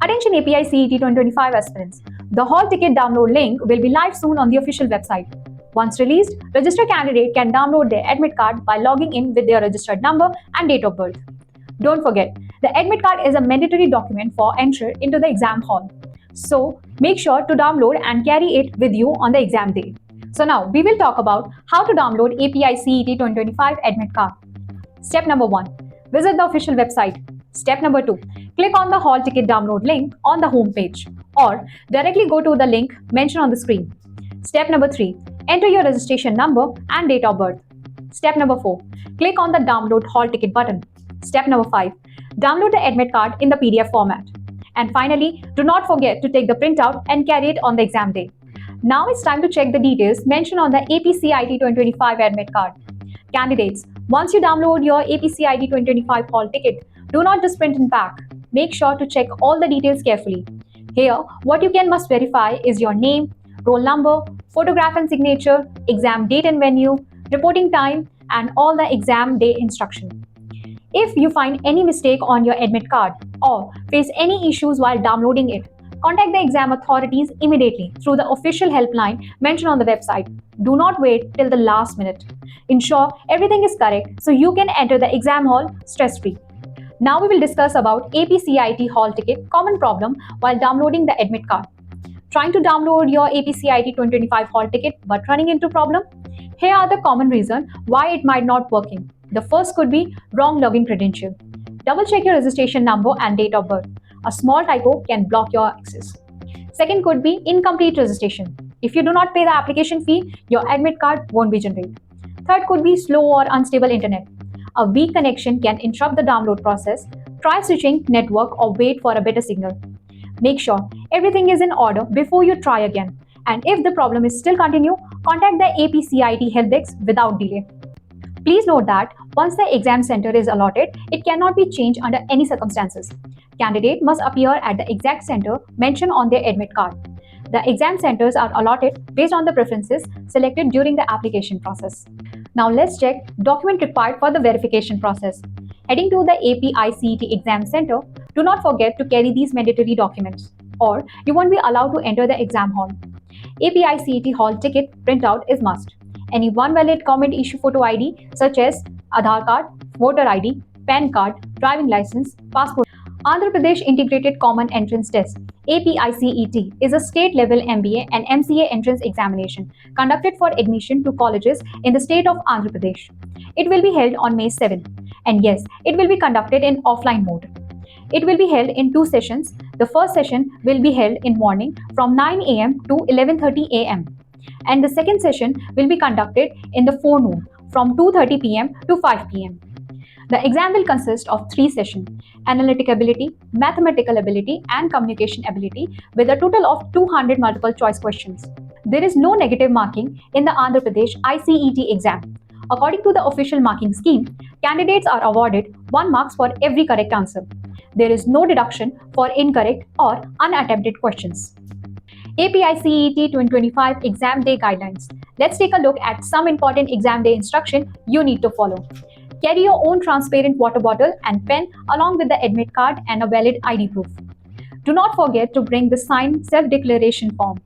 Attention API CET 2025 aspirants. The hall ticket download link will be live soon on the official website. Once released, registered candidate can download their admit card by logging in with their registered number and date of birth. Don't forget, the admit card is a mandatory document for entry into the exam hall. So make sure to download and carry it with you on the exam day. So now we will talk about how to download API CET 2025 admit card. Step number 1. Visit the official website. Step number 2. Click on the hall ticket download link on the home page or directly go to the link mentioned on the screen. Step number 3. Enter your registration number and date of birth. Step number 4. Click on the download hall ticket button. Step number 5. Download the admit card in the PDF format. And finally, do not forget to take the printout and carry it on the exam day. Now it's time to check the details mentioned on the APCIT 2025 admit card. Candidates, once you download your APCIT 2025 hall ticket, do not just print and pack. Make sure to check all the details carefully. Here, what you must verify is your name, roll number, photograph and signature, exam date and venue, reporting time, and all the exam day instruction. If you find any mistake on your admit card or face any issues while downloading it, contact the exam authorities immediately through the official helpline mentioned on the website. Do not wait till the last minute. Ensure everything is correct so you can enter the exam hall stress-free. Now we will discuss about APCIT hall ticket common problem while downloading the admit card. Trying to download your APCIT 2025 hall ticket but running into problem? Here are the common reasons why it might not working. The first could be wrong login credential. Double check your registration number and date of birth. A small typo can block your access. Second could be incomplete registration. If you do not pay the application fee, your admit card won't be generated. Third could be slow or unstable internet. A weak connection can interrupt the download process. Try switching network or wait for a better signal. Make sure everything is in order before you try again. And if the problem is still continue, contact the APCIT help desk without delay. Please note that once the exam center is allotted, it cannot be changed under any circumstances. Candidate must appear at the exact center mentioned on their admit card. The exam centers are allotted based on the preferences selected during the application process. Now let's check document required for the verification process. Heading to the APICET exam center, do not forget to carry these mandatory documents or you won't be allowed to enter the exam hall. APICET hall ticket printout is must. Any one valid government issue photo ID such as Aadhaar card, voter ID, PAN card, driving license, passport. Andhra Pradesh Integrated Common Entrance Test (APICET) is a state-level MBA and MCA entrance examination conducted for admission to colleges in the state of Andhra Pradesh. It will be held on May 7, and yes, it will be conducted in offline mode. It will be held in 2 sessions. The first session will be held in morning from 9 a.m. to 11:30 a.m. and the second session will be conducted in the forenoon from 2:30 p.m. to 5 p.m. The exam will consist of 3 sessions: analytic ability, mathematical ability, and communication ability with a total of 200 multiple choice questions. There is no negative marking in the Andhra Pradesh ICET exam. According to the official marking scheme, candidates are awarded 1 marks for every correct answer. There is no deduction for incorrect or unattempted questions. APICET 2025 Exam Day Guidelines. Let's take a look at some important exam day instruction you need to follow. Carry your own transparent water bottle and pen along with the admit card and a valid ID proof. Do not forget to bring the signed self-declaration form.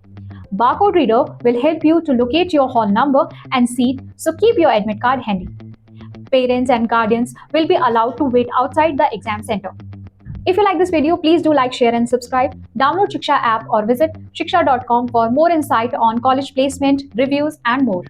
Barcode reader will help you to locate your hall number and seat, so keep your admit card handy. Parents and guardians will be allowed to wait outside the exam center. If you like this video, please do like, share and subscribe. Download Shiksha app or visit shiksha.com for more insight on college placement, reviews and more.